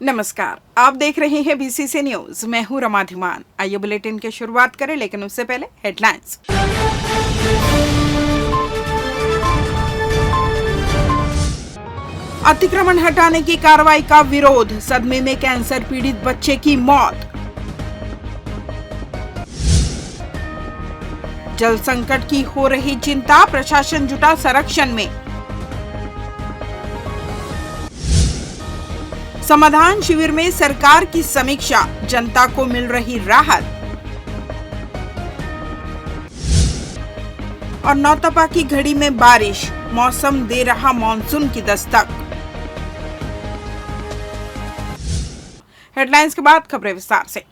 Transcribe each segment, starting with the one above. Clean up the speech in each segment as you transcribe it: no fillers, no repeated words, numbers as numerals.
नमस्कार, आप देख रहे हैं बीसीसी न्यूज। मैं हूं रमा धीमान। आइए बुलेटिन की शुरुआत करें, लेकिन उससे पहले हेडलाइंस। अतिक्रमण हटाने की कार्रवाई का विरोध, सदमे में कैंसर पीड़ित बच्चे की मौत। जल संकट की हो रही चिंता, प्रशासन जुटा संरक्षण में। समाधान शिविर में सरकार की समीक्षा, जनता को मिल रही राहत। और नौतपा की घड़ी में बारिश, मौसम दे रहा मानसून की दस्तक। हेडलाइंस के बाद खबरें विस्तार से।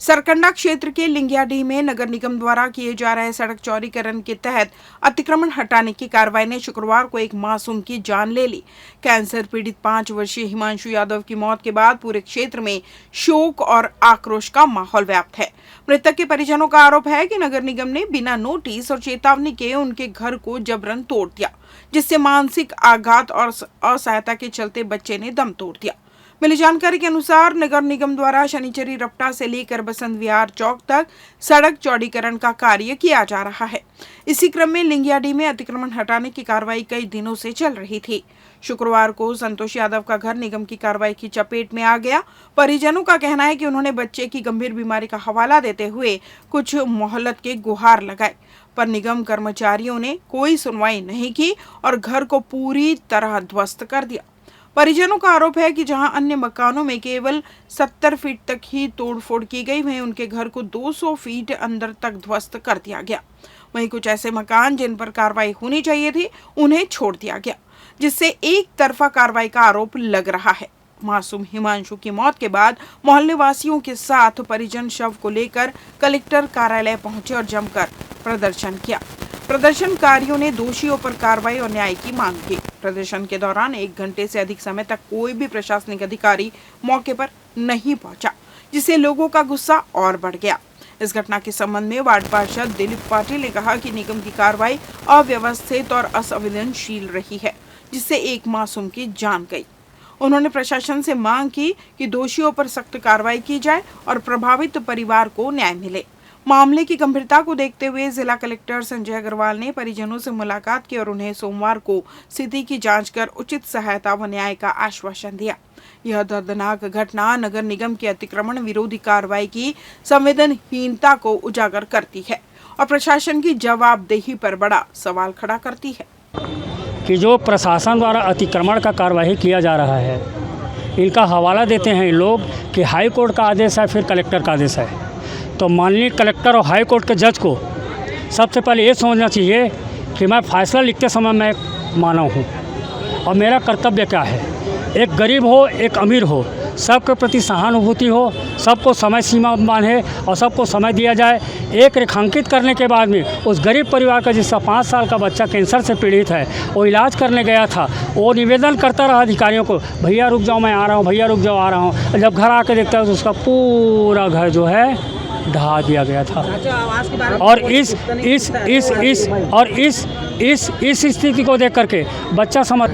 सरकंडा क्षेत्र के लिंगियाडीह में नगर निगम द्वारा किए जा रहे सड़क चौड़ीकरण के तहत अतिक्रमण हटाने की कार्रवाई ने शुक्रवार को एक मासूम की जान ले ली। कैंसर पीड़ित 5 वर्षीय हिमांशु यादव की मौत के बाद पूरे क्षेत्र में शोक और आक्रोश का माहौल व्याप्त है। मृतक के परिजनों का आरोप है कि नगर निगम ने बिना नोटिस और चेतावनी के उनके घर को जबरन तोड़ दिया, जिससे मानसिक आघात और असहायता के चलते बच्चे ने दम तोड़ दिया। मिली जानकारी के अनुसार नगर निगम द्वारा शनिचरी रपटा से लेकर बसंत विहार चौक तक सड़क चौड़ीकरण का कार्य किया जा रहा है। इसी क्रम में लिंगियाडीह में अतिक्रमण हटाने की कार्रवाई कई दिनों से चल रही थी। शुक्रवार को संतोष यादव का घर निगम की कार्रवाई की चपेट में आ गया। परिजनों का कहना है कि उन्होंने बच्चे की गंभीर बीमारी का हवाला देते हुए कुछ मोहलत के गुहार लगाए, पर निगम कर्मचारियों ने कोई सुनवाई नहीं की और घर को पूरी तरह ध्वस्त कर दिया। परिजनों का आरोप है कि जहां अन्य मकानों में केवल 70 फीट तक ही तोड़फोड़ की गई, वहीं उनके घर को 200 फीट अंदर तक ध्वस्त कर दिया गया। वहीं कुछ ऐसे मकान जिन पर कार्रवाई होनी चाहिए थी, उन्हें छोड़ दिया गया, जिससे एक तरफा कार्रवाई का आरोप लग रहा है। मासूम हिमांशु की मौत के बाद मोहल्ले वासियों के साथ परिजन शव को लेकर कलेक्टर कार्यालय पहुंचे और जमकर प्रदर्शन किया। प्रदर्शनकारियों ने दोषियों पर कार्रवाई और न्याय की मांग की। प्रदर्शन के दौरान 1 घंटे से अधिक समय तक कोई भी प्रशासनिक अधिकारी मौके पर नहीं पहुंचा, जिससे लोगों का गुस्सा और बढ़ गया। इस घटना के संबंध में वार्ड पार्षद दिलीप पाटिल ने कहा कि निगम की कार्रवाई अव्यवस्थित और असंवेदनशील रही है, जिससे एक मासूम की जान गई। उन्होंने प्रशासन से मांग की कि दोषियों पर सख्त कार्रवाई की जाए और प्रभावित परिवार को न्याय मिले। मामले की गंभीरता को देखते हुए जिला कलेक्टर संजय अग्रवाल ने परिजनों से मुलाकात की और उन्हें सोमवार को स्थिति की जांच कर उचित सहायता व न्याय का आश्वासन दिया। यह दर्दनाक घटना नगर निगम की अतिक्रमण विरोधी कार्रवाई की संवेदनहीनता को उजागर करती है और प्रशासन की जवाबदेही पर बड़ा सवाल खड़ा करती है। कि जो प्रशासन द्वारा अतिक्रमण का कार्यवाही किया जा रहा है, इनका हवाला देते हैं लोग कि हाई कोर्ट का आदेश है, फिर कलेक्टर का आदेश है। तो माननीय कलेक्टर और हाई कोर्ट के जज को सबसे पहले ये समझना चाहिए कि मैं फैसला लिखते समय मैं मानव हूँ और मेरा कर्तव्य क्या है। एक गरीब हो, एक अमीर हो, सबके प्रति सहानुभूति हो, सबको समय सीमा बांधे और सबको समय दिया जाए। एक रेखांकित करने के बाद में उस गरीब परिवार का जिसका 5 साल का बच्चा कैंसर से पीड़ित है, वो इलाज करने गया था, वो निवेदन करता रहा अधिकारियों को, भैया रुक जाओ, मैं आ रहा हूँ, भैया रुक जाओ, आ रहा हूँ। जब घर आके देखता है तो उसका पूरा घर जो है ढहा दिया गया था। और इस स्थिति को देख करके बच्चा समझ,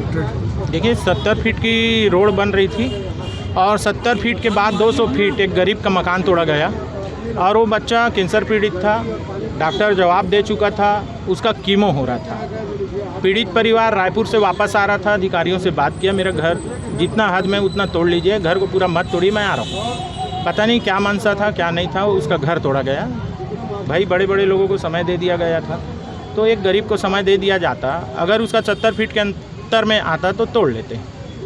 देखिए 70 फीट की रोड बन रही थी और 70 फीट के बाद 200 फीट एक गरीब का मकान तोड़ा गया और वो बच्चा कैंसर पीड़ित था। डॉक्टर जवाब दे चुका था, उसका कीमो हो रहा था। पीड़ित परिवार रायपुर से वापस आ रहा था, अधिकारियों से बात किया, मेरा घर जितना हद में उतना तोड़ लीजिए, घर को पूरा मत तोड़िए, मैं आ रहा हूँ। पता नहीं क्या मनसा था क्या नहीं था, उसका घर तोड़ा गया। भाई बड़े बड़े लोगों को समय दे दिया गया था, तो एक गरीब को समय दे दिया जाता। अगर उसका 70 फीट के अंतर में आता तो तोड़ लेते।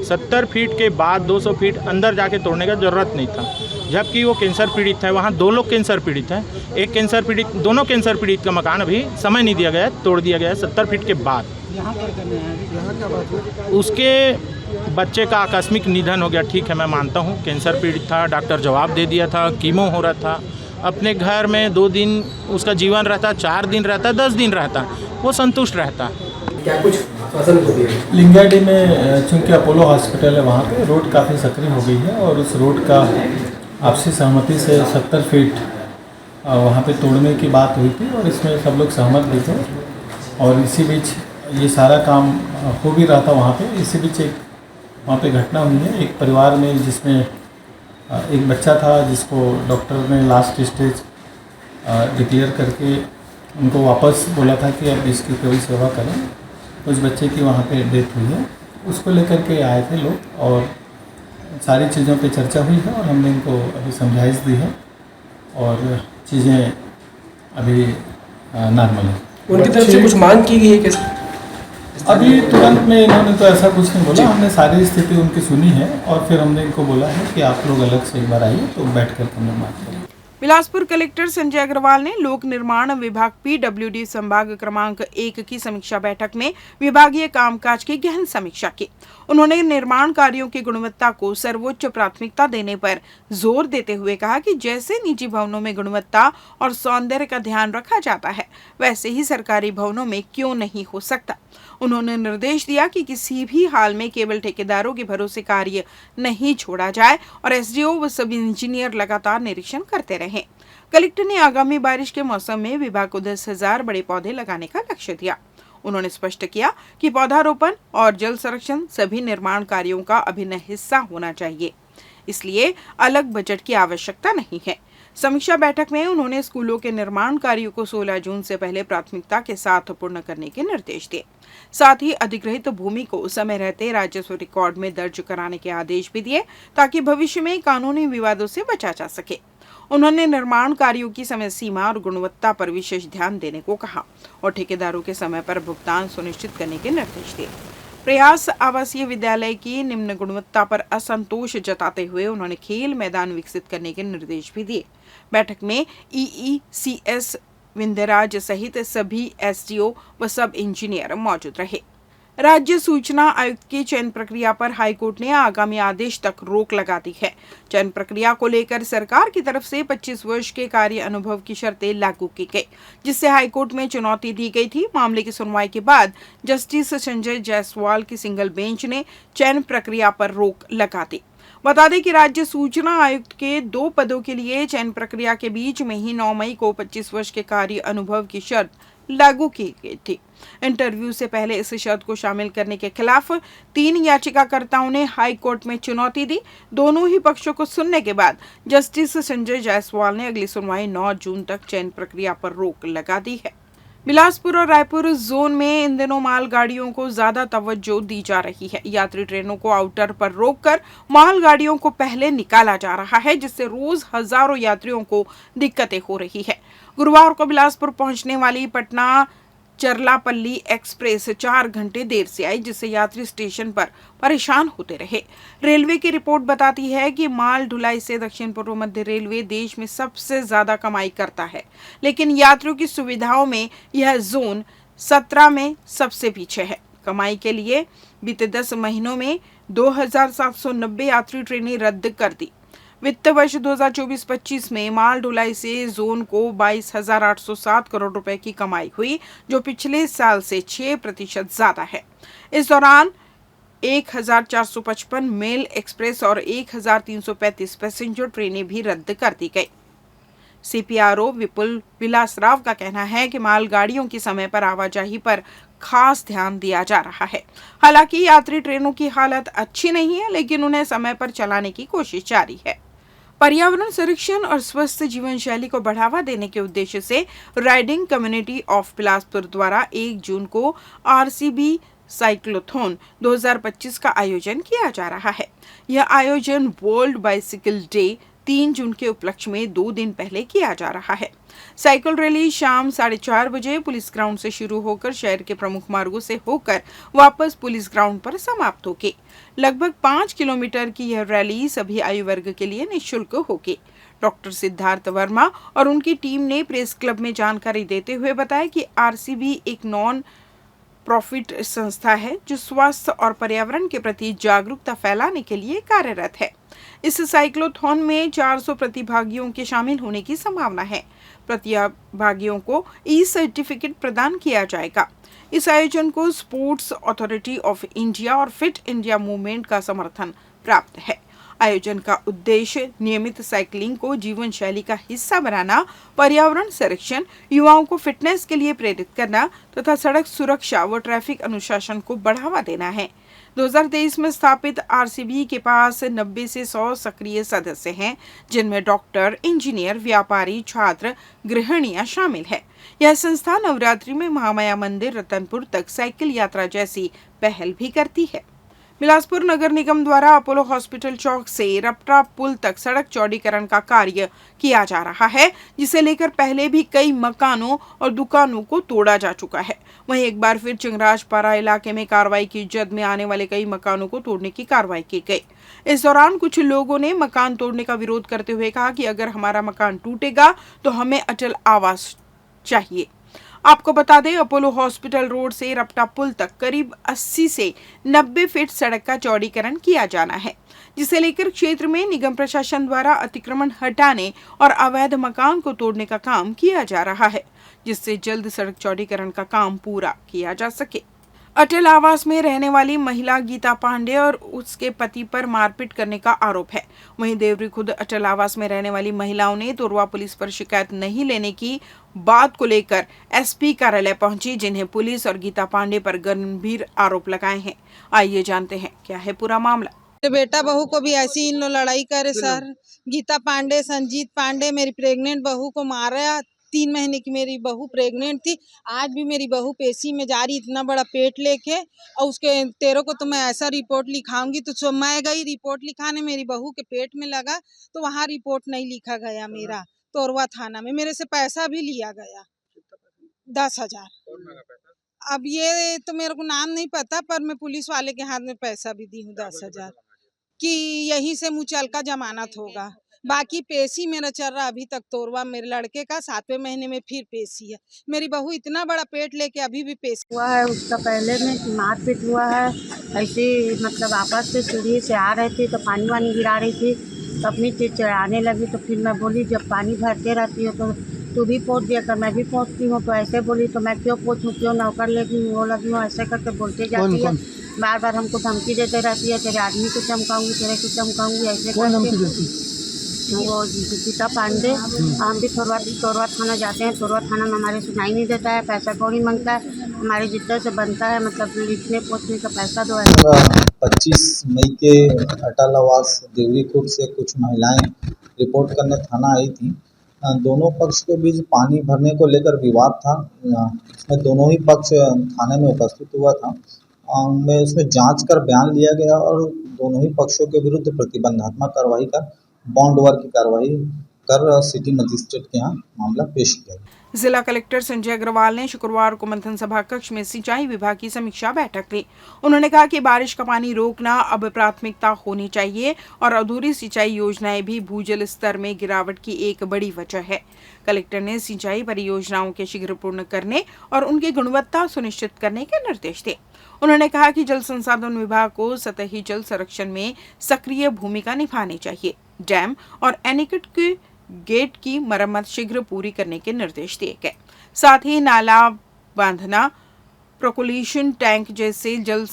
70 फीट के बाद 200 फीट अंदर जाके तोड़ने का ज़रूरत नहीं था, जबकि वो कैंसर पीड़ित है। वहाँ 2 लोग कैंसर पीड़ित हैं, एक कैंसर पीड़ित, दोनों कैंसर पीड़ित का मकान अभी समय नहीं दिया गया, तोड़ दिया गया 70 फीट के बाद। उसके बच्चे का आकस्मिक निधन हो गया। ठीक है, मैं मानता हूँ कैंसर पीड़ित था, डॉक्टर जवाब दे दिया था, कीमो हो रहा था। अपने घर में 2 दिन उसका जीवन रहता, 4 दिन रहता, 10 दिन रहता, वो संतुष्ट रहता। क्या कुछ लिंगाडी में चूँकि अपोलो हॉस्पिटल है, वहाँ पे रोड काफ़ी सक्रिय हो गई है और उस रोड का आपसी सहमति से 70 फीट वहाँ पे तोड़ने की बात हुई थी और इसमें सब लोग सहमत भी थे और इसी बीच ये सारा काम हो भी रहा था वहाँ पे। इसी बीच एक वहाँ पे घटना हुई है एक परिवार में, जिसमें एक बच्चा था जिसको डॉक्टर ने लास्ट स्टेज डिक्लेयर करके उनको वापस बोला था कि अब इसकी कोई सेवा करें। उस बच्चे की वहाँ पे डेथ हुई है, उसको लेकर के आए थे लोग और सारी चीज़ों पे चर्चा हुई है और हमने इनको अभी समझाइश दी है और चीज़ें अभी नॉर्मल है। उनकी तरफ से कुछ मांग की गई है कैसे? अभी तुरंत में इन्होंने तो ऐसा कुछ नहीं बोला, हमने सारी स्थिति उनकी सुनी है और फिर हमने इनको बोला है कि आप लोग अलग से एक बार आइए तो बैठ कर हमने बात करें। बिलासपुर कलेक्टर संजय अग्रवाल ने लोक निर्माण विभाग PWD संभाग क्रमांक 1 की समीक्षा बैठक में विभागीय कामकाज की गहन समीक्षा की। उन्होंने निर्माण कार्यों की गुणवत्ता को सर्वोच्च प्राथमिकता देने पर जोर देते हुए कहा कि जैसे निजी भवनों में गुणवत्ता और सौंदर्य का ध्यान रखा जाता है, वैसे ही सरकारी भवनों में क्यों नहीं हो सकता। उन्होंने निर्देश दिया कि किसी भी हाल में केवल ठेकेदारों के भरोसे कार्य नहीं छोड़ा जाए और SDO व सब इंजीनियर लगातार निरीक्षण करते रहें। कलेक्टर ने आगामी बारिश के मौसम में विभाग को 10,000 बड़े पौधे लगाने का लक्ष्य दिया। उन्होंने स्पष्ट किया कि पौधारोपण और जल संरक्षण सभी निर्माण कार्यों का अभिन्न हिस्सा होना चाहिए, इसलिए अलग बजट की आवश्यकता नहीं है। समीक्षा बैठक में उन्होंने स्कूलों के निर्माण कार्यों को 16 जून से पहले प्राथमिकता के साथ पूर्ण करने के निर्देश दिए। साथ ही अधिग्रहित भूमि को समय रहते राजस्व रिकॉर्ड में दर्ज कराने के आदेश भी दिए ताकि भविष्य में कानूनी विवादों से बचा जा सके। उन्होंने निर्माण कार्यों की समय सीमा और गुणवत्ता पर विशेष ध्यान देने को कहा और ठेकेदारों के समय पर भुगतान सुनिश्चित करने के निर्देश दिए। प्रयास आवासीय विद्यालय की निम्न गुणवत्ता पर असंतोष जताते हुए उन्होंने खेल मैदान विकसित करने के निर्देश भी दिए। बैठक में EECS विंध्यराज सहित सभी SDO व सब इंजीनियर मौजूद रहे। राज्य सूचना आयुक्त की चयन प्रक्रिया पर हाईकोर्ट ने आगामी आदेश तक रोक लगा दी है। चयन प्रक्रिया को लेकर सरकार की तरफ से 25 वर्ष के कार्य अनुभव की शर्तें लागू की गई, जिससे हाईकोर्ट में चुनौती दी गई थी। मामले की सुनवाई के बाद जस्टिस संजय जायसवाल की सिंगल बेंच ने चयन प्रक्रिया पर रोक लगा दी। बता दें कि राज्य सूचना आयुक्त के 2 पदों के लिए चयन प्रक्रिया के बीच में ही 9 मई को 25 वर्ष के कार्य अनुभव की शर्त लागू की गई थी। इंटरव्यू से पहले इस शर्त को शामिल करने के खिलाफ 3 याचिकाकर्ताओं ने हाई कोर्ट में चुनौती दी। दोनों ही पक्षों को सुनने के बाद जस्टिस संजय जायसवाल ने अगली सुनवाई 9 जून तक चयन प्रक्रिया पर रोक लगा दी है। बिलासपुर और रायपुर जोन में इन दिनों मालगाड़ियों को ज्यादा तवज्जो दी जा रही है। यात्री ट्रेनों को आउटर पर रोककर मालगाड़ियों को पहले निकाला जा रहा है, जिससे रोज हजारों यात्रियों को दिक्कतें हो रही है। गुरुवार को बिलासपुर पहुंचने वाली पटना चरलापल्ली एक्सप्रेस 4 घंटे देर से आई, जिससे यात्री स्टेशन पर परेशान होते रहे। रेलवे की रिपोर्ट बताती है कि माल ढुलाई से दक्षिण पूर्व मध्य रेलवे देश में सबसे ज्यादा कमाई करता है, लेकिन यात्रियों की सुविधाओं में यह जोन 17 में सबसे पीछे है। कमाई के लिए बीते 10 महीनों में 2790 यात्री ट्रेनें रद्द कर दी। वित्त वर्ष 2024-25 में माल ढुलाई से जोन को 22,807 करोड़ रुपए की कमाई हुई, जो पिछले साल से 6% ज्यादा है। इस दौरान 1,455 मेल एक्सप्रेस और 1,335 पैसेंजर ट्रेनें भी रद्द कर दी गई। CPRO विपुल विलासराव का कहना है कि मालगाड़ियों की समय पर आवाजाही पर खास ध्यान दिया जा रहा है। हालांकि यात्री ट्रेनों की हालत अच्छी नहीं है, लेकिन उन्हें समय पर चलाने की कोशिश जारी है। पर्यावरण संरक्षण और स्वस्थ जीवन शैली को बढ़ावा देने के उद्देश्य से राइडिंग कम्युनिटी ऑफ बिलासपुर द्वारा 1 जून को RCB साइक्लोथॉन 2025 का आयोजन किया जा रहा है। यह आयोजन वर्ल्ड बाइसिकल डे 3 जून के उपलक्ष्य में 2 दिन पहले किया जा रहा है। साइकिल रैली शाम 4:30 बजे पुलिस ग्राउंड से शुरू होकर शहर के प्रमुख मार्गों से होकर वापस पुलिस ग्राउंड पर समाप्त होगी। लगभग 5 किलोमीटर की यह रैली सभी आयु वर्ग के लिए निःशुल्क होगी। डॉक्टर सिद्धार्थ वर्मा और उनकी टीम ने प्रेस क्लब में जानकारी देते हुए बताया कि RCB एक नॉन प्रॉफिट संस्था है जो स्वास्थ्य और पर्यावरण के प्रति जागरूकता फैलाने के लिए कार्यरत है। इस साइक्लोथॉन में 400 प्रतिभागियों के शामिल होने की संभावना है। प्रतिभागियों को ई सर्टिफिकेट प्रदान किया जाएगा। इस आयोजन को स्पोर्ट्स अथॉरिटी ऑफ इंडिया और फिट इंडिया मूवमेंट का समर्थन प्राप्त है। आयोजन का उद्देश्य नियमित साइकिलिंग को जीवन शैली का हिस्सा बनाना, पर्यावरण संरक्षण, युवाओं को फिटनेस के लिए प्रेरित करना तथा सड़क सुरक्षा व ट्रैफिक अनुशासन को बढ़ावा देना है। 2023 में स्थापित आरसीबी के पास 90 से 100 सक्रिय सदस्य हैं, जिनमें डॉक्टर, इंजीनियर, व्यापारी, छात्र, गृहिणियां शामिल है। यह संस्था नवरात्रि में महामाया मंदिर रतनपुर तक साइकिल यात्रा जैसी पहल भी करती है। बिलासपुर नगर निगम द्वारा अपोलो हॉस्पिटल चौक से रपटा पुल तक सड़क चौड़ीकरण का कार्य किया जा रहा है, जिसे लेकर पहले भी कई मकानों और दुकानों को तोड़ा जा चुका है। वहीं एक बार फिर चिंगराजपारा इलाके में कार्रवाई की जद में आने वाले कई मकानों को तोड़ने की कार्रवाई की गई। इस दौरान कुछ लोगों ने मकान तोड़ने का विरोध करते हुए कहा कि अगर हमारा मकान टूटेगा तो हमें अटल आवास चाहिए। आपको बता दें, अपोलो हॉस्पिटल रोड से रपटा पुल तक करीब 80 से 90 फीट सड़क का चौड़ीकरण किया जाना है, जिसे लेकर क्षेत्र में निगम प्रशासन द्वारा अतिक्रमण हटाने और अवैध मकान को तोड़ने का काम किया जा रहा है, जिससे जल्द सड़क चौड़ीकरण का काम पूरा किया जा सके। अटल आवास में रहने वाली महिला गीता पांडे और उसके पति पर मारपीट करने का आरोप है। वहीं देवरी खुद अटल आवास में रहने वाली महिलाओं ने तोरवा पुलिस पर शिकायत नहीं लेने की बात को लेकर एसपी कार्यालय पहुंची, जिन्हें पुलिस और गीता पांडे पर गंभीर आरोप लगाए हैं। आइए जानते हैं क्या है पूरा मामला। बेटा बहू को भी ऐसी इन लोग लड़ाई करे सर। गीता पांडे, संजीत पांडे मेरी प्रेग्नेंट बहू को मारा। 3 महीने की मेरी बहू प्रेग्नेंट थी। आज भी मेरी बहू पेशी में जा रही, इतना बड़ा पेट लेके, और उसके तेरे को तो मैं ऐसा रिपोर्ट लिखाऊंगी। तो मैं गई रिपोर्ट लिखाने, मेरी बहू के पेट में लगा तो वहाँ रिपोर्ट नहीं लिखा गया मेरा। तोरवा थाना में मेरे से पैसा भी लिया गया 10,000। अब ये तो मेरे को नाम नहीं पता, पर मैं पुलिस वाले के हाथ में पैसा भी दी हूँ 10,000 कि यहीं से मुचलका जमानत होगा। बाकी पेशी मेरा चल रहा अभी तक। तोरवा मेरे लड़के का 7वें महीने में फिर पेशी है। मेरी बहू इतना बड़ा पेट लेके अभी भी पेशी हुआ है। उसका पहले में मारपीट हुआ है। ऐसे मतलब आपस से सीढ़ी से आ रहे थे तो पानी वानी गिरा रही थी, तो अपनी चीज चढ़ाने लगी। तो फिर मैं बोली, जब पानी भरते रहती हो तो तू भी पोंछ दिया कर, मैं भी पोंछती हूँ। तो ऐसे बोली, तो मैं क्यों पोंछूँ, क्यों नौकर लगी हूँ, वो लगी हूँ, ऐसे करके बोलते जाती है। बार बार हमको धमकी देते रहती है, तेरे आदमी को चमकाऊंगी, तेरे को चमकाऊंगी, ऐसे करके। वो गीता पांडे, हम भी तोरवा थाना जाते हैं। तोरवा थाना में हमारे सुनाई नहीं देता है, पैसा कौड़ी मांगता है। हमारे जितने से बनता है मतलब लिखने पोछने का पैसा दो है। 25 मई के अटल आवास देवरी खुर्द से कुछ महिलाएं रिपोर्ट करने थाना आई थी। दोनों पक्ष के बीच पानी भरने को लेकर विवाद था। इसमें दोनों ही पक्ष थाने में उपस्थित हुआ था। उसमें जांच कर बयान लिया गया और दोनों ही पक्षों के विरुद्ध प्रतिबंधात्मक कार्रवाई कर बॉन्ड ओवर की कार्रवाई कर सिटी मजिस्ट्रेट के यहाँ मामला पेश किया। जिला कलेक्टर संजय अग्रवाल ने शुक्रवार को मंथन सभा कक्ष में सिंचाई विभाग की समीक्षा बैठक ली। उन्होंने कहा कि बारिश का पानी रोकना अब प्राथमिकता होनी चाहिए और अधूरी सिंचाई योजनाएं भी भूजल स्तर में गिरावट की एक बड़ी वजह है। कलेक्टर ने सिंचाई परियोजनाओं के शीघ्र पूर्ण करने और उनकी गुणवत्ता सुनिश्चित करने के निर्देश दिए। उन्होंने कहा कि जल संसाधन विभाग को सतही जल संरक्षण में सक्रिय भूमिका निभानी चाहिए। डैम और एनीकट के गेट की मरम्मत शीघ्र पूरी करने के निर्देश दिए गए। साथ ही नाला बांधना, प्रकुलेशन टैंक जैसे जल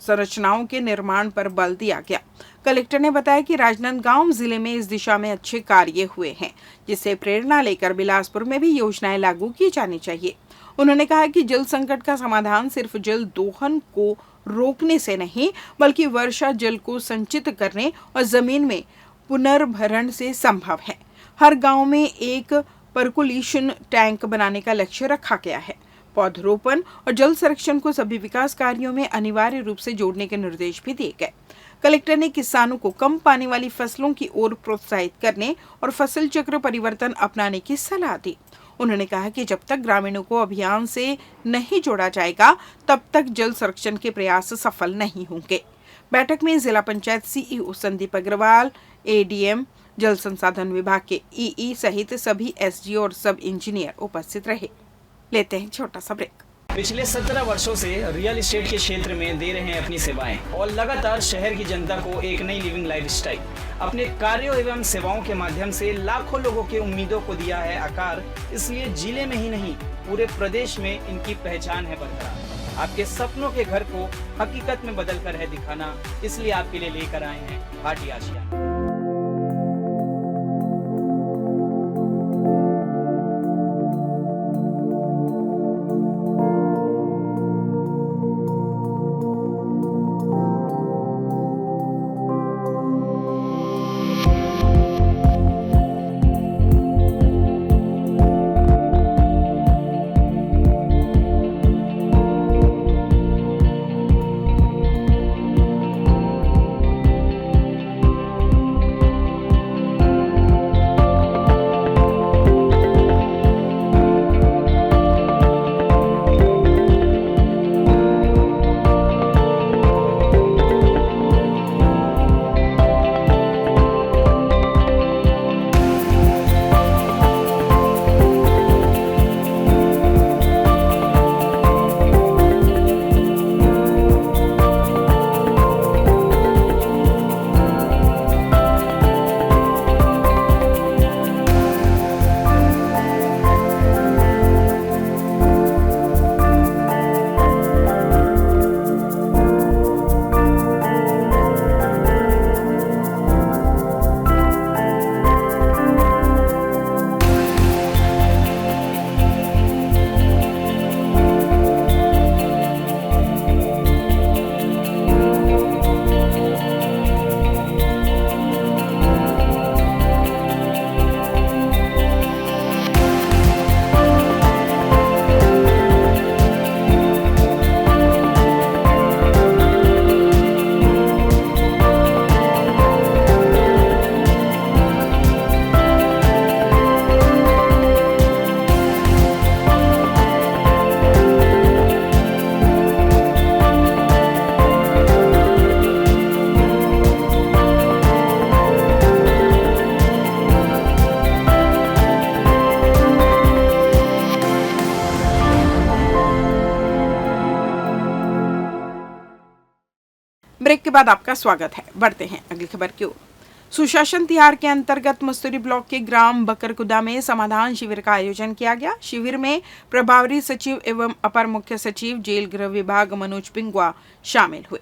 संरचनाओं के निर्माण पर बल दिया गया। कलेक्टर ने बताया कि राजनांदगांव जिले में इस दिशा में अच्छे कार्य हुए हैं, जिससे प्रेरणा लेकर बिलासपुर में भी योजनाएं लागू की जानी चाहिए। उन्होंने कहा कि जल संकट का समाधान सिर्फ जल दोहन को रोकने से नहीं, बल्कि वर्षा जल को संचित करने और जमीन में पुनर्भरण से संभव है। हर गांव में एक परकुलेशन टैंक बनाने का लक्ष्य रखा गया है। पौधरोपण और जल संरक्षण को सभी विकास कार्यों में अनिवार्य रूप से जोड़ने के निर्देश भी दिए गए। कलेक्टर ने किसानों को कम पानी वाली फसलों की ओर प्रोत्साहित करने और फसल चक्र परिवर्तन अपनाने की सलाह दी। उन्होंने कहा कि जब तक ग्रामीणों को अभियान से नहीं जोड़ा जाएगा, तब तक जल संरक्षण के प्रयास सफल नहीं होंगे। बैठक में जिला पंचायत सीईओ संदीप अग्रवाल, एडीएम, जल संसाधन विभाग के ईई सहित सभी एसडीओ और सब इंजीनियर उपस्थित रहे। लेते हैं छोटा सा ब्रेक। पिछले 17 वर्षों से रियल एस्टेट के क्षेत्र में दे रहे हैं अपनी सेवाएं और लगातार शहर की जनता को एक नई लिविंग लाइफस्टाइल। अपने कार्यों एवं सेवाओं के माध्यम से लाखों लोगों की उम्मीदों को दिया है आकार। इसलिए जिले में ही नहीं पूरे प्रदेश में इनकी पहचान है बरकरार। आपके सपनों के घर को हकीकत में बदल कर है दिखाना, इसलिए आपके लिए लेकर आए हैं भाटी आशियाना। ब्रेक के बाद आपका स्वागत है। बढ़ते हैं अगली खबर की ओर। सुशासन तिहार के अंतर्गत मस्तूरी ब्लॉक के ग्राम बकरकुदा में समाधान शिविर का आयोजन किया गया। शिविर में प्रभारी सचिव एवं अपर मुख्य सचिव जेल गृह विभाग मनोज पिंगुआ शामिल हुए।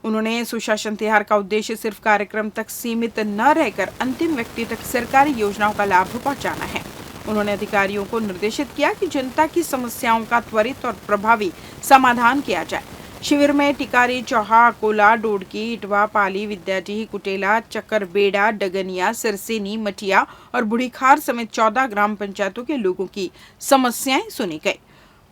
उन्होंने सुशासन तिहार का उद्देश्य सिर्फ कार्यक्रम तक सीमित न रहकर अंतिम व्यक्ति तक सरकारी योजनाओं का लाभ पहुंचाना है। उन्होंने अधिकारियों को निर्देशित किया कि जनता की समस्याओं का त्वरित और प्रभावी समाधान किया जाए। शिविर में टिकारी, चौहा, अकोला, डोडकी, इटवा, पाली, विद्याडीह, कुटेला, चक्करबेड़ा, डगनिया, सिरसेनी, मटिया और बुढ़ीखार समेत 14 ग्राम पंचायतों के लोगों की समस्याएं सुनी गई।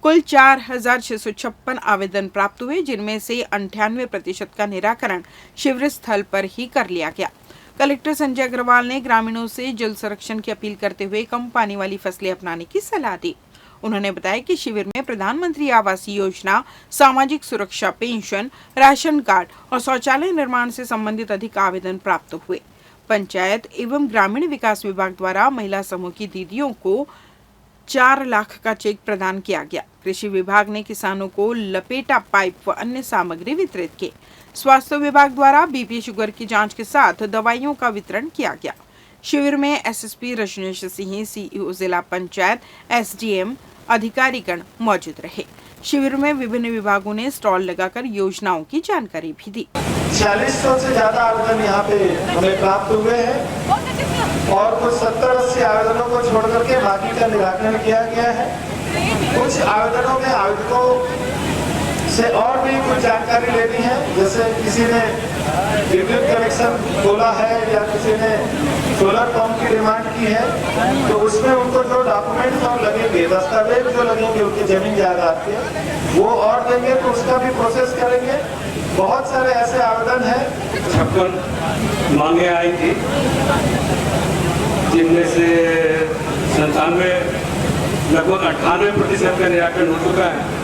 कुल 4656 आवेदन प्राप्त हुए, जिनमें से 98% का निराकरण शिविर स्थल पर ही कर लिया गया। कलेक्टर संजय अग्रवाल ने ग्रामीणों से जल संरक्षण की अपील करते हुए कम पानी वाली फसलें अपनाने की सलाह दी। उन्होंने बताया कि शिविर में प्रधानमंत्री आवास योजना, सामाजिक सुरक्षा पेंशन, राशन कार्ड और शौचालय निर्माण से संबंधित अधिक आवेदन प्राप्त हुए। पंचायत एवं ग्रामीण विकास विभाग द्वारा महिला समूह की दीदियों को 4 लाख का चेक प्रदान किया गया। कृषि विभाग ने किसानों को लपेटा पाइप व अन्य सामग्री वितरित की। स्वास्थ्य विभाग द्वारा बीपी शुगर की जांच के साथ दवाइयों का वितरण किया गया। शिविर में एसएसपी रजनीश सिंह, सीईओ जिला पंचायत, एसडीएम, अधिकारीगण मौजूद रहे। शिविर में विभिन्न विभागों ने स्टॉल लगाकर योजनाओं की जानकारी भी दी। 4600 से ज्यादा आवेदन यहाँ पे हमें प्राप्त हुए हैं और कुछ 70-80 आवेदनों को छोड़ करके बाकी का निराकरण किया गया है। कुछ आवेदनों में आवेदकों से और भी कुछ जानकारी लेनी है, जैसे किसी ने विद्युत कनेक्शन खोला है या किसी ने सोलर पंप की डिमांड की है, तो उसमें उनको जो डॉक्यूमेंट्स और लगेंगे, दस्तावेज जो लगेंगे उनकी जमीन जायदाद के, वो और देंगे तो उसका भी प्रोसेस करेंगे। बहुत सारे ऐसे आवेदन हैं। 56 मांगे आई थी, जिनमें से 97 लगभग 98% का निराकरण हो चुका है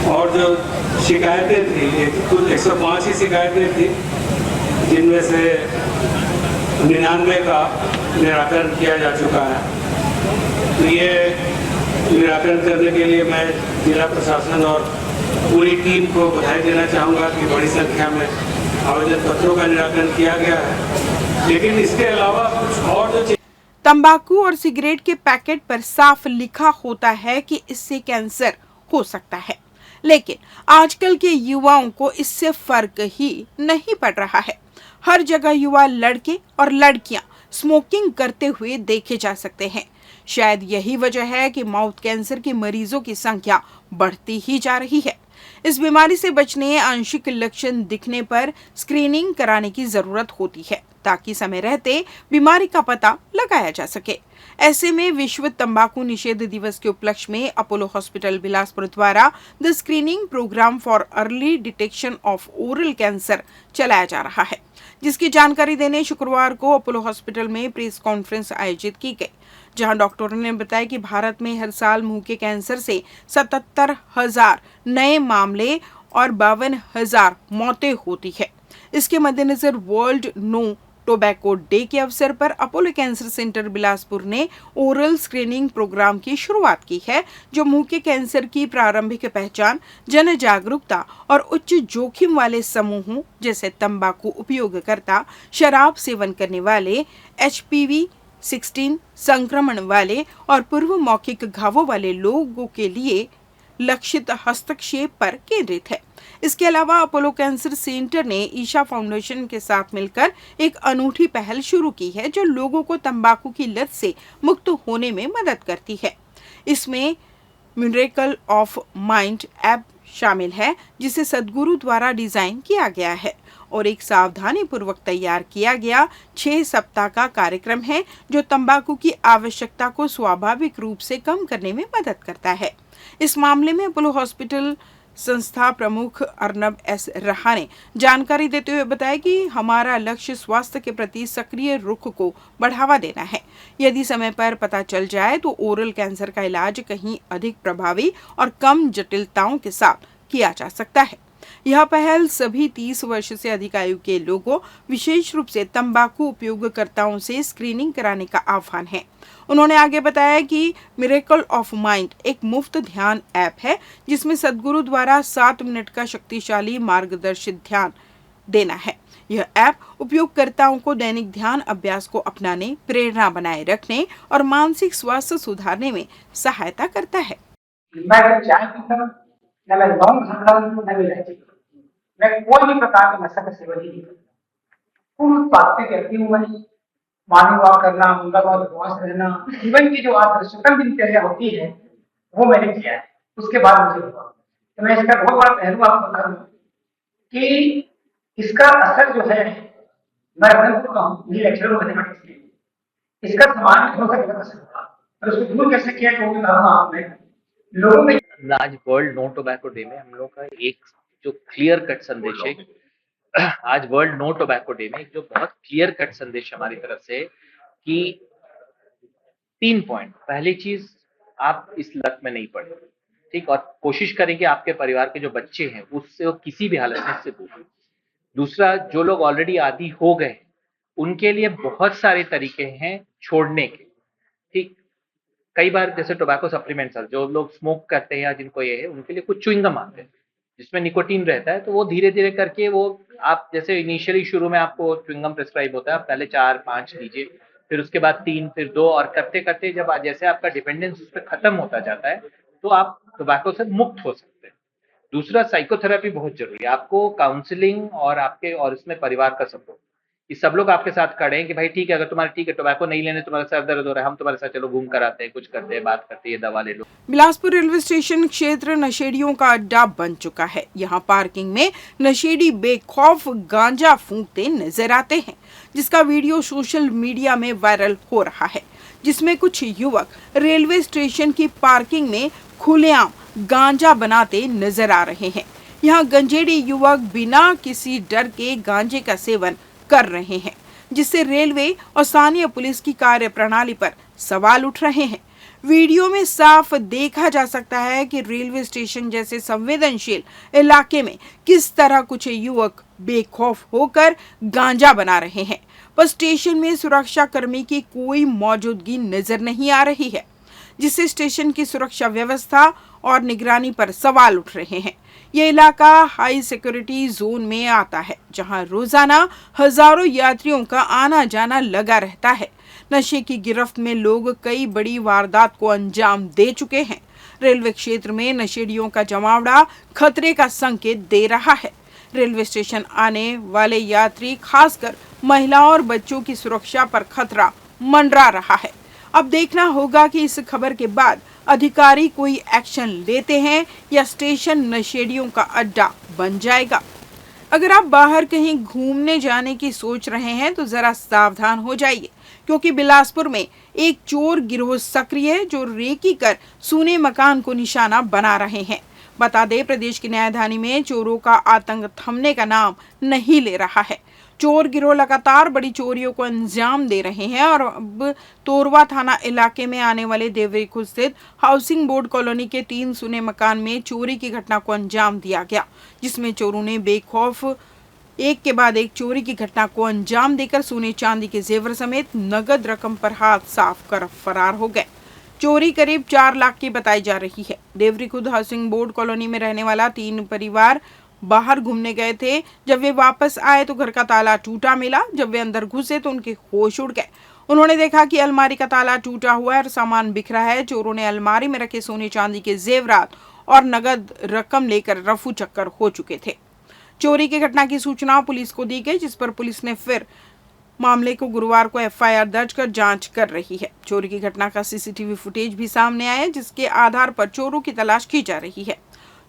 और जो शिकायतें थी कुल 105 ही शिकायतें थी, जिनमें से 99 का निराकरण किया जा चुका है। तो ये निराकरण करने के लिए मैं जिला प्रशासन और पूरी टीम को बधाई देना चाहूँगा कि बड़ी संख्या में आवेदन पत्रों का निराकरण किया गया है। लेकिन इसके अलावा कुछ और जो तंबाकू और सिगरेट के पैकेट पर साफ लिखा होता है कि इससे कैंसर हो सकता है, लेकिन आजकल के युवाओं को इससे फर्क ही नहीं पड़ रहा है। हर जगह युवा लड़के और लड़कियां स्मोकिंग करते हुए देखे जा सकते हैं। शायद यही वजह है कि माउथ कैंसर के मरीजों की संख्या बढ़ती ही जा रही है। इस बीमारी से बचने आंशिक लक्षण दिखने पर स्क्रीनिंग कराने की जरूरत होती है ताकि समय रहते बीमारी का पता लगाया जा सके। ऐसे में विश्व तंबाकू निषेध दिवस के उपलक्ष्य में अपोलो हॉस्पिटल बिलासपुर द्वारा the screening programme for early detection of oral cancer चलाया जा रहा है, जिसकी जानकारी देने शुक्रवार को अपोलो हॉस्पिटल में प्रेस कॉन्फ्रेंस आयोजित की गई, जहां डॉक्टरों ने बताया कि भारत में हर साल मुंह के कैंसर से 77,000 नए मामले और 52,000 मौतें होती है। इसके मद्देनजर वर्ल्ड नो टोबैको डे के अवसर पर अपोलो कैंसर सेंटर बिलासपुर ने ओरल स्क्रीनिंग प्रोग्राम की शुरुआत की है, जो मुंह के कैंसर की प्रारंभिक पहचान, जन जागरूकता और उच्च जोखिम वाले समूहों जैसे तंबाकू उपयोगकर्ता, शराब सेवन करने वाले, HPV-16 संक्रमण वाले और पूर्व मौखिक घावों वाले लोगों के लिए लक्षित हस्तक्षेप पर केंद्रित है। इसके अलावा अपोलो कैंसर सेंटर ने ईशा फाउंडेशन के साथ मिलकर एक अनूठी पहल शुरू की है, जो लोगों को तंबाकू की लत से मुक्त होने में मदद करती है। इसमें मिरेकल ऑफ माइंड ऐप शामिल है, जिसे सदगुरु द्वारा डिजाइन किया गया है और एक सावधानी पूर्वक तैयार किया गया 6 सप्ताह का कार्यक्रम है, जो तंबाकू की आवश्यकता को स्वाभाविक रूप से कम करने में मदद करता है। इस मामले में अपोलो हॉस्पिटल संस्था प्रमुख अर्नब एस रहा ने जानकारी देते हुए बताया कि हमारा लक्ष्य स्वास्थ्य के प्रति सक्रिय रुख को बढ़ावा देना है। यदि समय पर पता चल जाए तो ओरल कैंसर का इलाज कहीं अधिक प्रभावी और कम जटिलताओं के साथ किया जा सकता है। यह पहल सभी 30 वर्ष से अधिक आयु के लोगों, विशेष रूप से तंबाकू उपयोगकर्ताओं से स्क्रीनिंग कराने का आह्वान है। उन्होंने आगे बताया कि मिरेकल ऑफ माइंड एक मुफ्त ध्यान ऐप है, जिसमें सदगुरु द्वारा 7 मिनट का शक्तिशाली मार्गदर्शित ध्यान देना है। यह ऐप उपयोगकर्ताओं को दैनिक ध्यान अभ्यास को अपनाने, प्रेरणा बनाए रखने और मानसिक स्वास्थ्य सुधारने में सहायता करता है। मैं कोई भी प्रकार के नशा का सेवन नहीं करता। पूर्ण स्वास्थ्य करती हूँ। मैं मॉर्निंग वॉक करना, उपवास रहना, जीवन की जो आदर्शतम दिनचर्या होती है वो मैंने किया है। उसके बाद मुझे हुआ तो मैं इसका बहुत बड़ा पहलू आपको बता दूं कि इसका असर जो है, मैं लेक्चर मैथमेटिक्स के, इसका समान हो सकता है और उसको दूर कैसे किया तो आपने लोगों में। आज वर्ल्ड नो टोबैको डे में हम लोग का एक जो क्लियर कट संदेश है, आज वर्ल्ड नो टोबैको डे में एक जो बहुत क्लियर कट संदेश हमारी तरफ से कि 3 पॉइंट। पहली चीज, आप इस लत में नहीं पड़े, ठीक, और कोशिश करें कि आपके परिवार के जो बच्चे हैं उससे वो किसी भी हालत में इससे दूर हो। दूसरा, जो लोग ऑलरेडी आदी हो गए उनके लिए बहुत सारे तरीके हैं छोड़ने के, ठीक। कई बार जैसे टोबैको सप्लीमेंट्स, जो लोग स्मोक करते हैं या जिनको ये है, उनके लिए कुछ च्युइंगम आते हैं जिसमें निकोटीन रहता है, तो वो धीरे धीरे करके वो, आप जैसे इनिशियली शुरू में आपको च्युइंगम प्रिस्क्राइब होता है, आप पहले 4-5 लीजिए, फिर उसके बाद 3, फिर 2, और करते करते जब जैसे आपका डिपेंडेंस उस पर खत्म होता जाता है तो आप टोबैको से मुक्त हो सकते हैं। दूसरा, साइकोथेरेपी बहुत जरूरी है। आपको काउंसलिंग और इसमें परिवार का सपोर्ट, ये सब लोग आपके साथ खड़े हैं कि भाई ठीक है, अगर तुम्हारे ठीक है टोबैको नहीं लेने, तुम्हारा सर दर्द हो रहा है, हम तुम्हारे साथ चलो घूम कर आते हैं, कुछ करते हैं, बात करते हैं, ये दवा ले लो। बिलासपुर रेलवे स्टेशन क्षेत्र नशेड़ियों का अड्डा बन चुका है। यहाँ पार्किंग में नशेड़ी बेखौफ गांजा फूंकते नजर आते हैं, जिसका वीडियो सोशल मीडिया में वायरल हो रहा है, जिसमें कुछ युवक रेलवे स्टेशन की पार्किंग में खुलेआम गांजा बनाते नजर आ रहे हैं। यहाँ गंजेड़ी युवक बिना किसी डर के गांजे का सेवन कर रहे हैं, जिससे रेलवे और स्थानीय पुलिस की कार्यप्रणाली पर सवाल उठ रहे हैं। वीडियो में साफ देखा जा सकता है कि रेलवे स्टेशन जैसे संवेदनशील इलाके में किस तरह कुछ युवक बेखौफ होकर गांजा बना रहे हैं, पर स्टेशन में सुरक्षा कर्मी की कोई मौजूदगी नजर नहीं आ रही है। जिससे स्टेशन की सुरक्षा व्यवस्था और निगरानी पर सवाल उठ रहे हैं। ये इलाका हाई सिक्योरिटी जोन में आता है, जहां रोजाना हजारों यात्रियों का आना जाना लगा रहता है। नशे की गिरफ्त में लोग कई बड़ी वारदात को अंजाम दे चुके हैं। रेलवे क्षेत्र में नशेड़ियों का जमावड़ा खतरे का संकेत दे रहा है। रेलवे स्टेशन आने वाले यात्री, खासकर महिलाओं और बच्चों की सुरक्षा पर खतरा मंडरा रहा है। अब देखना होगा कि इस खबर के बाद अधिकारी कोई एक्शन लेते हैं या स्टेशन नशेड़ियों का अड्डा बन जाएगा। अगर आप बाहर कहीं घूमने जाने की सोच रहे हैं तो जरा सावधान हो जाइए, क्योंकि बिलासपुर में एक चोर गिरोह सक्रिय है जो रेकी कर सूने मकान को निशाना बना रहे हैं। बता दें, प्रदेश की न्यायधानी में चोरों का आतंक थमने का नाम नहीं ले रहा है। चोर गिरोह लगातार बड़ी चोरियों को अंजाम दे रहे हैं और अब तोरवा थाना इलाके में आने वाले देवरी खुर्द स्थित हाउसिंग बोर्ड कॉलोनी के 3 सूने मकान में चोरी की घटना को अंजाम दिया गया, जिसमें चोरों ने बेखौफ एक के बाद एक चोरी की घटना को अंजाम देकर सोने चांदी के जेवर समेत नगद रकम पर हाथ साफ कर फरार हो गए। चोरी करीब 4 लाख की बताई जा रही है। Deori Khurd housing board colony में रहने वाला 3 परिवार बाहर घूमने गए थे। जब वे वापस आए तो घर का ताला टूटा मिला। जब वे अंदर घुसे तो उनके होश उड़ गए। उन्होंने देखा कि अलमारी का ताला टूटा हुआ है और सामान बिखरा है। चोरों ने अलमारी में रखे सोने चांदी के जेवरात और नगद रकम लेकर रफू चक्कर हो चुके थे। चोरी की घटना की सूचना पुलिस को दी गई, जिस पर पुलिस ने फिर मामले को गुरुवार को एफआईआर दर्ज कर जांच कर रही है। चोरी की घटना का सीसीटीवी फुटेज भी सामने आया, जिसके आधार पर चोरों की तलाश की जा रही है।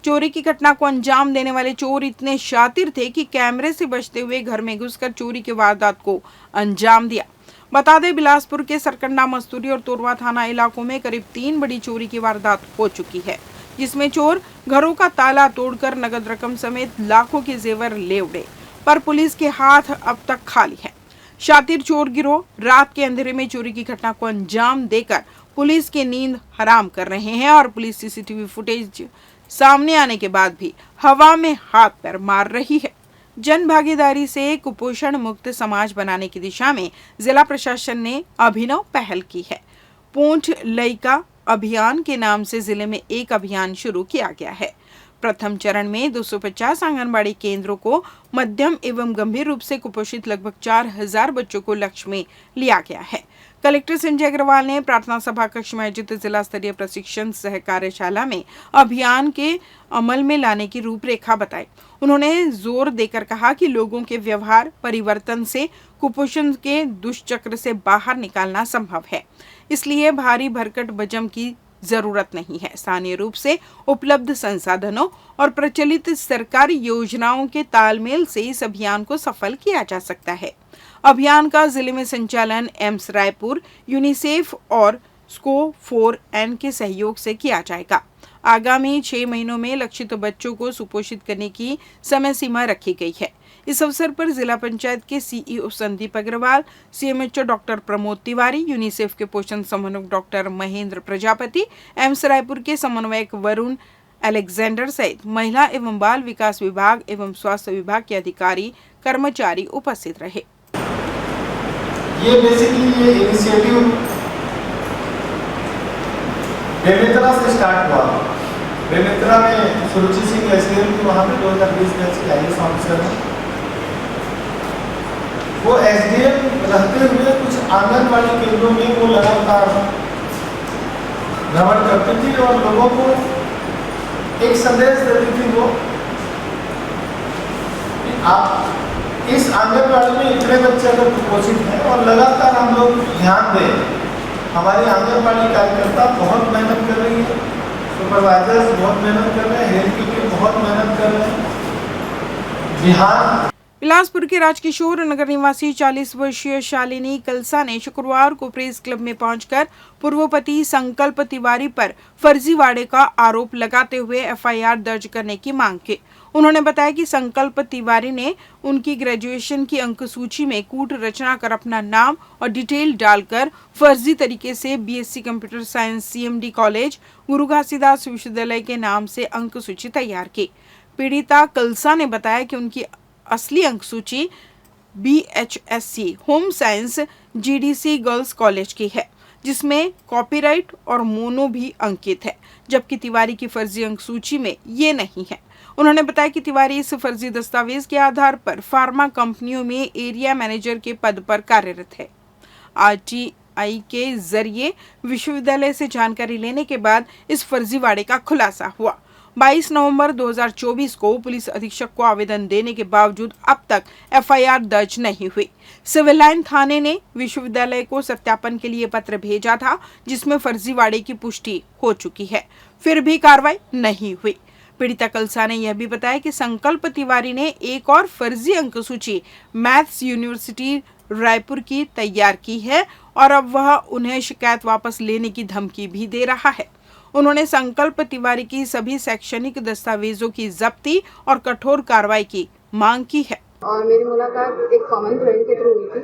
चोरी की घटना को अंजाम देने वाले चोर इतने शातिर थे कि कैमरे से बचते हुए घर में घुसकर चोरी की वारदात को अंजाम दिया। बता दें, बिलासपुर के सरकंडा, मस्तूरी और तोरवा थाना इलाकों में करीब 3 बड़ी चोरी की वारदात हो चुकी है, जिसमें चोर घरों का ताला तोड़कर नगद रकम समेत लाखों के जेवर ले उड़े, पर पुलिस के हाथ अब तक खाली है। शातिर चोर गिरोह रात के अंधेरे में चोरी की घटना को अंजाम देकर पुलिस की नींद हराम कर रहे हैं और पुलिस सीसीटीवी फुटेज सामने आने के बाद भी हवा में हाथ पैर मार रही है। जन भागीदारी से कुपोषण मुक्त समाज बनाने की दिशा में जिला प्रशासन ने अभिनव पहल की है। पोंछ लइका अभियान के नाम से जिले में एक अभियान शुरू किया गया है। प्रथम चरण में 250 आंगनबाड़ी केंद्रों को मध्यम एवं गंभीर रूप से कुपोषित लगभग 4000 बच्चों को लक्ष्य में लिया गया है। कलेक्टर संजय अग्रवाल ने प्रार्थना सभा कक्ष में आयोजित जिला स्तरीय प्रशिक्षण सह कार्यशाला में अभियान के अमल में लाने की रूपरेखा बताई। उन्होंने जोर देकर कहा कि लोगों के व्यवहार परिवर्तन से कुपोषण के दुष्चक्र से बाहर निकालना संभव है, इसलिए भारी भरकट बजम की जरूरत नहीं है। स्थानीय रूप से उपलब्ध संसाधनों और प्रचलित सरकारी योजनाओं के तालमेल से इस अभियान को सफल किया जा सकता है। अभियान का जिले में संचालन एम्स रायपुर, यूनिसेफ और SCO4N के सहयोग से किया जाएगा। आगामी 6 महीनों में लक्षित बच्चों को सुपोषित करने की समय सीमा रखी गई है। इस अवसर पर जिला पंचायत के CEO Sandeep Agrawal, CMHO doctor Pramod Tiwari, UNICEF के पोषण समन्वयक डॉक्टर महेंद्र प्रजापति, एम्स रायपुर के समन्वयक वरुण अलेक्जेंडर सहित महिला एवं बाल विकास विभाग एवं स्वास्थ्य विभाग के अधिकारी कर्मचारी उपस्थित रहे। ये बेसिकली ये इनिशिएटिव बेमेतरा से स्टार्ट हुआ। बेमेतरा में सुरुचि सिंह SDM की वहाँ पे 2020 बैच के IAS ऑफिसर हैं। वो SDM रहते हुए कुछ आंगनबाड़ी केंद्रों में वो लगातार भ्रमण करती थी और लोगों को एक संदेश देती थी वो आप इस आंगनबाड़ी में इतने बच्चे अगर कुपोषित हैं और लगातार हम लोग ध्यान दें। हमारी आंगनबाड़ी कार्यकर्ता बहुत मेहनत कर रही है, सुपरवाइजर्स बहुत मेहनत कर रहे हैं, हेल्थ की टीम बहुत मेहनत कर रहे हैं। बिहार बिलासपुर के राजकिशोर नगर निवासी 40 वर्षीय शालिनी कलसा ने शुक्रवार को प्रेस क्लब में पहुंचकर पूर्व पति संकल्प तिवारी पर फर्जीवाड़े का आरोप लगाते हुए FIR दर्ज करने की मांग की। उन्होंने बताया कि संकल्प तिवारी ने उनकी ग्रेजुएशन की अंक सूची में कूट रचना कर अपना नाम और डिटेल डालकर फर्जी तरीके से BSc computer science CMD college गुरु घासीदास विश्वविद्यालय के नाम से अंक सूची तैयार की। पीड़िता कलसा ने बताया कि उनकी असली अंक सूची BHSC home science GDC girls college की है, जिसमें कॉपीराइट और मोनो भी अंकित है, जबकि तिवारी की फर्जी अंक सूची में ये नहीं है। उन्होंने बताया कि तिवारी इस फर्जी दस्तावेज के आधार पर फार्मा कंपनियों में एरिया मैनेजर के पद पर कार्यरत है। RTI के जरिए विश्वविद्यालय से जानकारी लेने के बाद इस फर्जीवाड़े का खुलासा हुआ। 22 नवंबर 2024 को पुलिस अधीक्षक को आवेदन देने के बावजूद अब तक FIR दर्ज नहीं हुई। सिविल लाइन थाने ने विश्वविद्यालय को सत्यापन के लिए पत्र भेजा था, जिसमें फर्जीवाड़े की पुष्टि हो चुकी है, फिर भी कार्रवाई नहीं हुई। पीड़िता कलसा ने यह भी बताया कि संकल्प तिवारी ने एक और फर्जी अंक सूची मैथ्स यूनिवर्सिटी रायपुर की तैयार की है और अब वह उन्हें शिकायत वापस लेने की धमकी भी दे रहा है। उन्होंने संकल्प तिवारी की सभी शैक्षणिक दस्तावेजों की जब्ती और कठोर कार्रवाई की मांग की है। और मेरी मुलाकात एक कॉमन फ्रेंड के थ्रू हुई थी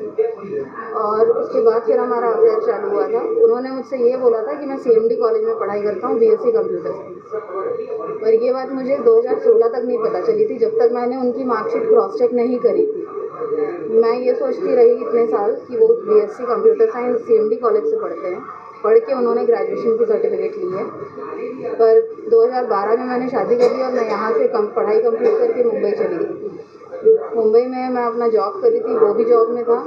और उसके बाद फिर हमारा अफेयर चालू हुआ था। उन्होंने मुझसे ये बोला था कि मैं CMD कॉलेज में पढ़ाई करता हूँ, BSc कंप्यूटर साइंस। पर ये बात मुझे 2016 तक नहीं पता चली थी, जब तक मैंने उनकी मार्कशीट क्रॉस चेक नहीं करी थी। मैं ये सोचती रही इतने साल कि वो BSc computer science CMD college से पढ़ते हैं, पढ़ के उन्होंने ग्रेजुएशन की सर्टिफिकेट ली है। पर 2012 में मैंने शादी कर ली और मैं यहाँ से पढ़ाई कंप्लीट करके मुंबई चली गई। मुंबई में मैं अपना जॉब कर रही थी, वो भी जॉब में था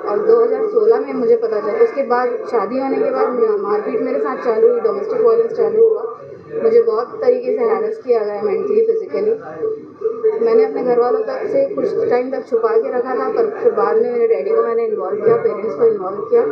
और 2016 में मुझे पता चला। उसके बाद शादी होने के बाद मारपीट मेरे साथ चालू हुई, डोमेस्टिक वायलेंस चालू हुआ। मुझे बहुत तरीके से हैरेस किया गया, मेंटली, फिजिकली। मैंने अपने घर वालों तक से कुछ टाइम तक छुपा के रखा था, पर फिर बाद में मेरे डैडी को मैंने इन्वॉल्व किया, पेरेंट्स को इन्वॉल्व किया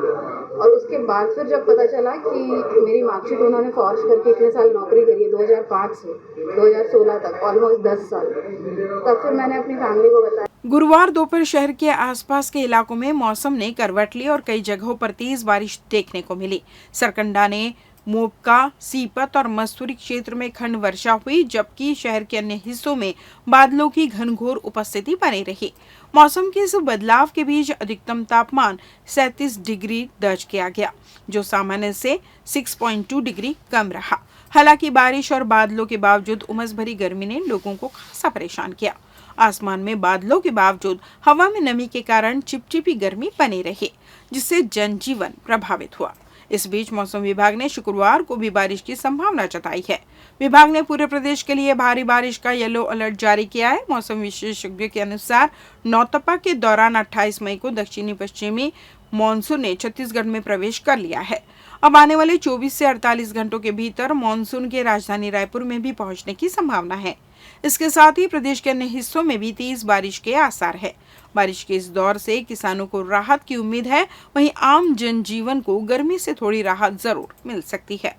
और उसके बाद फिर जब पता चला कि मेरी मार्कशीट उन्होंने फॉर्ज करके इतने साल नौकरी करी है, 2005 से 2016 तक, ऑलमोस्ट 10 साल, तब फिर मैंने अपनी फैमिली को बताया। गुरुवार दोपहर शहर के आसपास के इलाकों में मौसम ने करवट ली और कई जगहों पर तेज बारिश देखने को मिली। सरकंडा ने मोपका, सीपत और मस्तूरी क्षेत्र में खंड वर्षा हुई, जबकि शहर के अन्य हिस्सों में बादलों की घनघोर उपस्थिति बनी रही। मौसम के इस बदलाव के बीच अधिकतम तापमान 37 डिग्री दर्ज किया गया, जो सामान्य से 6.2 डिग्री कम रहा। हालांकि बारिश और बादलों के बावजूद उमस भरी गर्मी ने लोगों को खासा परेशान किया। आसमान में बादलों के बावजूद हवा में नमी के कारण चिपचिपी गर्मी बनी रही, जिससे जनजीवन प्रभावित हुआ। इस बीच मौसम विभाग ने शुक्रवार को भी बारिश की संभावना जताई है। विभाग ने पूरे प्रदेश के लिए भारी बारिश का येलो अलर्ट जारी किया है। मौसम विशेषज्ञों के अनुसार नौतपा के दौरान 28 मई को दक्षिणी पश्चिमी मानसून ने छत्तीसगढ़ में प्रवेश कर लिया है। अब आने वाले 24 से 48 घंटों के भीतर मानसून के राजधानी रायपुर में भी पहुंचने की संभावना है। इसके साथ ही प्रदेश के अन्य हिस्सों में भी तेज बारिश के आसार है। बारिश के इस दौर से किसानों को राहत की उम्मीद है, वहीं आम जनजीवन को गर्मी से थोड़ी राहत जरूर मिल सकती है।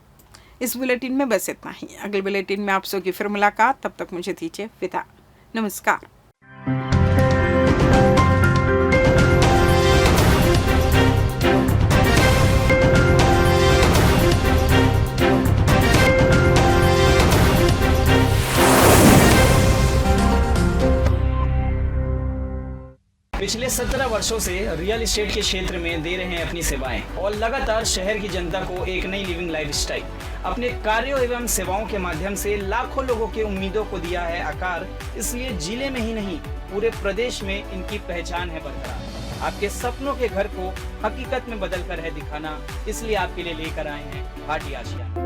इस बुलेटिन में बस इतना ही। अगले बुलेटिन में आप सबकी फिर मुलाकात, तब तक मुझे दीजिए विदा। नमस्कार। पिछले 17 वर्षों से रियल एस्टेट के क्षेत्र में दे रहे हैं अपनी सेवाएं और लगातार शहर की जनता को एक नई लिविंग लाइफस्टाइल। अपने कार्यों एवं सेवाओं के माध्यम से लाखों लोगों की उम्मीदों को दिया है आकार। इसलिए जिले में ही नहीं, पूरे प्रदेश में इनकी पहचान है बरकरार। आपके सपनों के घर को हकीकत में बदल कर है दिखाना, इसलिए आपके लिए लेकर आए हैं भाटी आशिया।